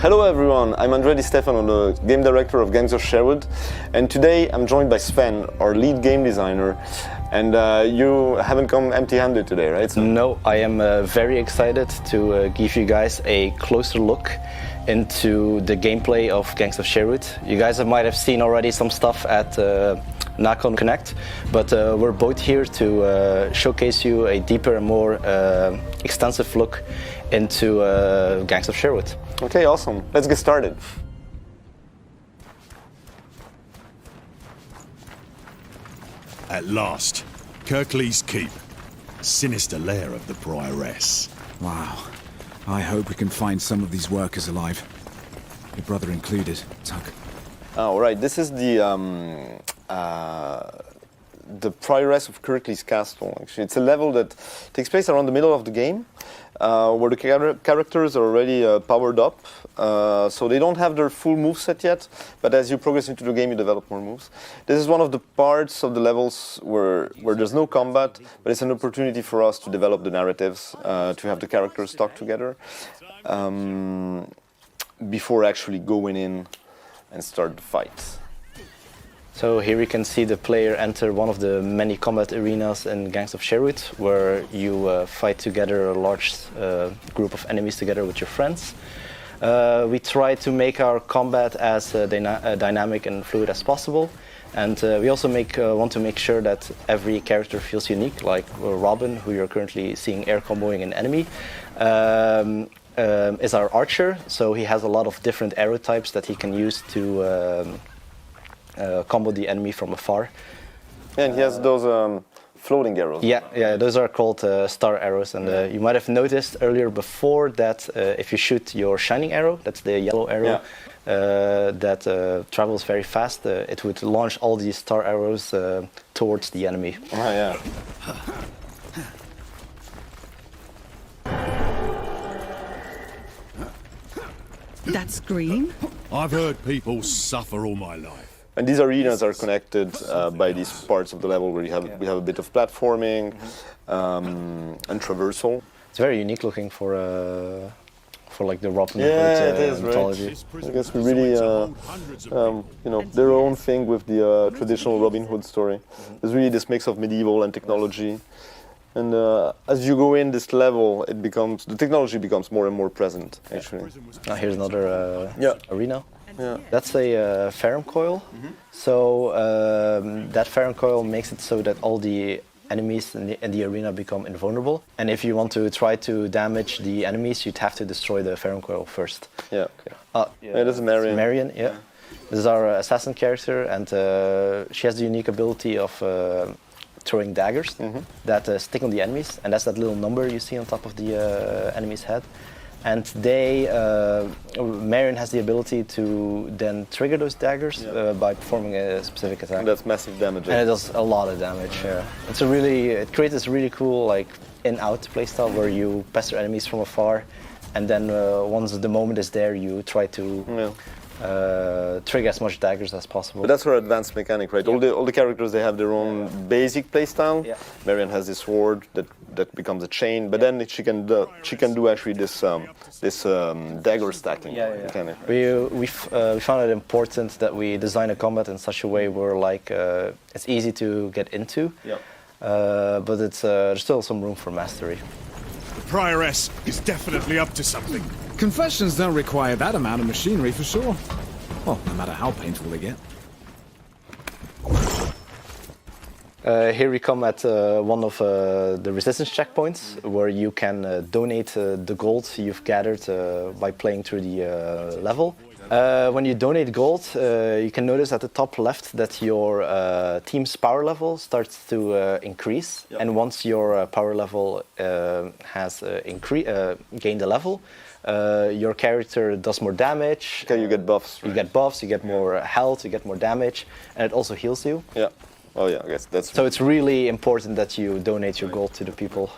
Hello everyone, I'm Andre Di Stefano, the game director of Gangs of Sherwood, and today I'm joined by Sven, our lead game designer. And you haven't come empty-handed today, right? So no, I am very excited to give you guys a closer look into the gameplay of Gangs of Sherwood. You guys might have seen already some stuff at Nacon Connect, but we're both here to showcase you a deeper and more extensive look into Gangs of Sherwood. Okay, awesome. Let's get started. At last, Kirklees Keep, sinister lair of the Prioress. Wow. I hope we can find some of these workers alive. Your brother included, Tuck. Oh, right. This is the Prioress of Kirklees Castle, actually. It's a level that takes place around the middle of the game, where the characters are already powered up, so they don't have their full moveset yet, but as you progress into the game, you develop more moves. This is one of the parts of the levels where there's no combat, but it's an opportunity for us to develop the narratives, to have the characters talk together, before actually going in and start the fight. So here you can see the player enter one of the many combat arenas in Gangs of Sherwood, where you fight together a large group of enemies together with your friends. We try to make our combat as dynamic and fluid as possible, and we also want to make sure that every character feels unique, like Robin, who you're currently seeing air comboing an enemy. Is our archer, so he has a lot of different arrow types that he can use to combo the enemy from afar. And he has those floating arrows. Yeah, those are called star arrows, and you might have noticed earlier before that if you shoot your shining arrow, that's the yellow arrow, that travels very fast, it would launch all these star arrows towards the enemy. Oh, yeah. That scream? I've heard people suffer all my life. And these arenas are connected by these parts of the level where we have a bit of platforming and traversal. It's very unique looking for like the Robin Hood mythology. Right. I guess we really, their own thing with the traditional Robin Hood story. There's really this mix of medieval and technology. And as you go in this level, the technology becomes more and more present, actually. Now here's another arena. Yeah. That's a Ferrum coil. So that Ferrum coil makes it so that all the enemies in the arena become invulnerable. And if you want to try to damage the enemies, you'd have to destroy the Ferrum coil first. Yeah. This is Marion. Marion, yeah. This is our assassin character, and she has the unique ability of throwing daggers that stick on the enemies, and that's that little number you see on top of the enemy's head. And Marion has the ability to then trigger those daggers by performing a specific attack. And that's massive damage. And it does a lot of damage. Yeah. It creates this really cool like in-out playstyle where you pester enemies from afar, and then once the moment is there, you try to trigger as much daggers as possible. But that's her advanced mechanic, right? Yeah. All the characters, they have their own basic playstyle. Yeah. Marion has this sword that becomes a chain, but then she can do actually this dagger stacking mechanic. We found it important that we design a combat in such a way where it's easy to get into, but there's still some room for mastery. The Prioress is definitely up to something. Confessions don't require that amount of machinery for sure. Well, no matter how painful they get. Here we come at one of the resistance checkpoints, where you can donate the gold you've gathered by playing through the level. When you donate gold, you can notice at the top left that your team's power level starts to increase. Yep. And once your power level has gained a level, your character does more damage. Okay, you get buffs. Right? You get buffs, you get more health, you get more damage, and it also heals you. Yeah. Oh yeah, I guess that's... So it's really important that you donate your gold to the people.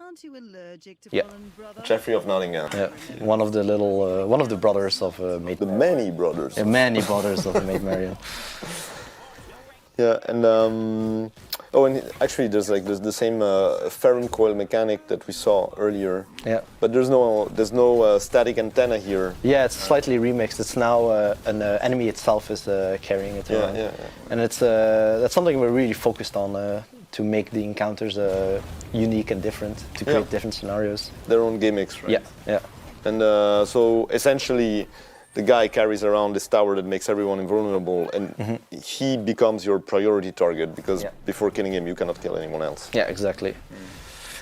Aren't you allergic to fallen brother? Sheriff of Nottingham. Yeah, one of the brothers of Maid. The many brothers. The many brothers of Maid Marion. Yeah, and Oh, and actually, there's the same ferrum coil mechanic that we saw earlier. Yeah. But there's no static antenna here. Yeah, it's slightly remixed. It's now an enemy itself is carrying it around. Yeah. And it's that's something we're really focused on to make the encounters unique and different, to create different scenarios. Their own gimmicks, right? Yeah. And so essentially, the guy carries around this tower that makes everyone invulnerable, and he becomes your priority target because before killing him, you cannot kill anyone else. Yeah, exactly.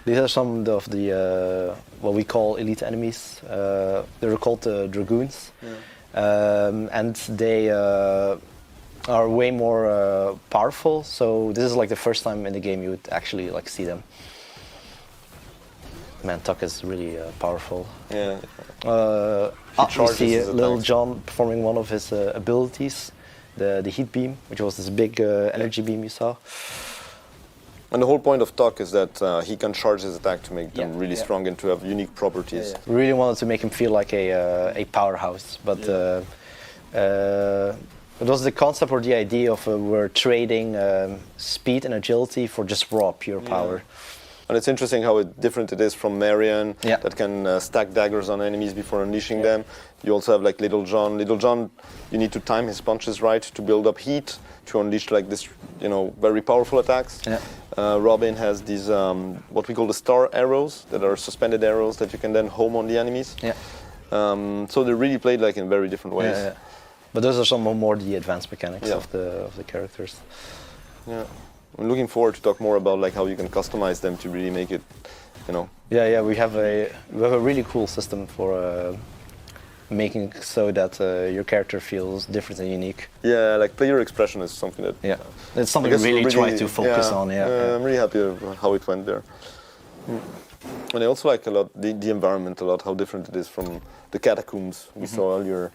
These are some of the what we call elite enemies. They're called dragoons, and they are way more powerful. So this is like the first time in the game you would actually like see them. Man, Tuck is really powerful. Yeah. You see Little John performing one of his abilities, the heat beam, which was this big energy beam you saw. And the whole point of Tuck is that he can charge his attack to make them really strong and to have unique properties. We really wanted to make him feel like a powerhouse, but it was the concept or the idea of we're trading speed and agility for just raw, pure power. And it's interesting how different it is from Marion, that can stack daggers on enemies before unleashing them. You also have like Little John. Little John, you need to time his punches right to build up heat, to unleash like this, very powerful attacks. Robin has these, what we call the star arrows, that are suspended arrows that you can then home on the enemies. So they're really played like in very different ways. But those are some more the advanced mechanics of the characters. Yeah. I'm looking forward to talk more about like how you can customize them to really make it, Yeah, we have a really cool system for making it so that your character feels different and unique. Yeah, like player expression is something that. It's something we really try to focus on. I'm really happy with how it went there. And I also like a lot the environment a lot, how different it is from the catacombs we saw earlier.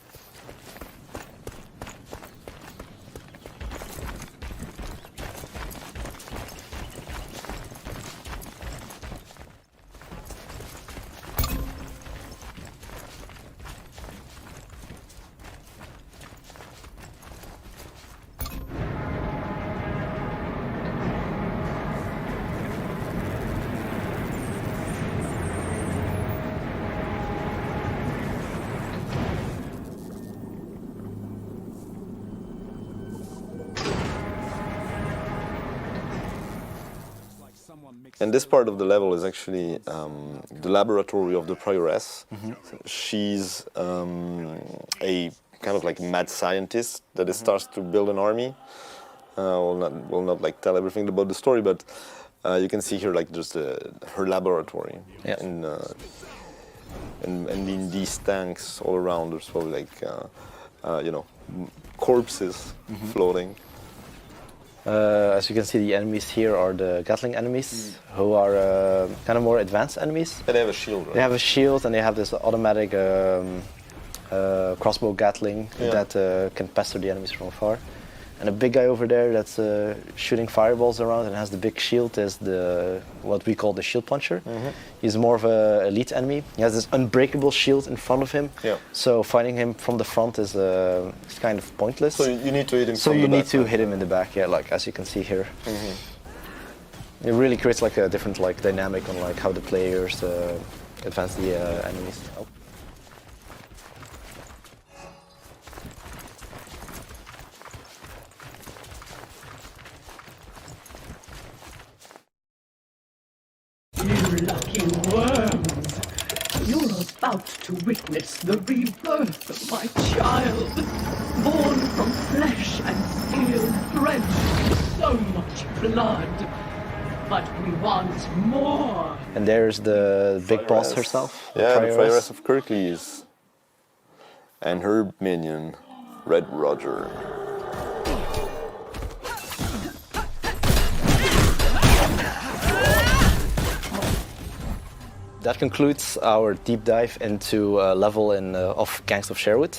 And this part of the level is actually the laboratory of the Prioress. She's a kind of like mad scientist that starts to build an army. Will not like tell everything about the story, but you can see here like just her laboratory. And in these tanks all around, there's probably like corpses floating. As you can see, the enemies here are the Gatling enemies, who are kind of more advanced enemies. But they have a shield, right? They have a shield, and they have this automatic crossbow Gatling that can pester the enemies from afar. And the big guy over there that's shooting fireballs around and has the big shield is what we call the shield puncher. He's more of an elite enemy. He has this unbreakable shield in front of him. So fighting him from the front is kind of pointless. So you need to hit him So you need to hit him in the back, like as you can see here. It really creates like a different like dynamic on like how the players advance the enemies. You lucky worms! You're about to witness the rebirth of my child, born from flesh and steel, drenched in so much blood. But we want more! And there's the big boss herself. Yeah, the Prioress of Kirklees. And her minion, Red Roger. That concludes our deep dive into a level of Gangs of Sherwood.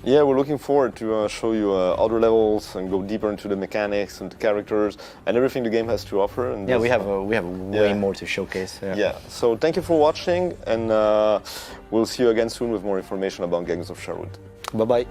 Yeah, we're looking forward to show you other levels and go deeper into the mechanics and the characters and everything the game has to offer. And we have way more to showcase. So thank you for watching, and we'll see you again soon with more information about Gangs of Sherwood. Bye-bye.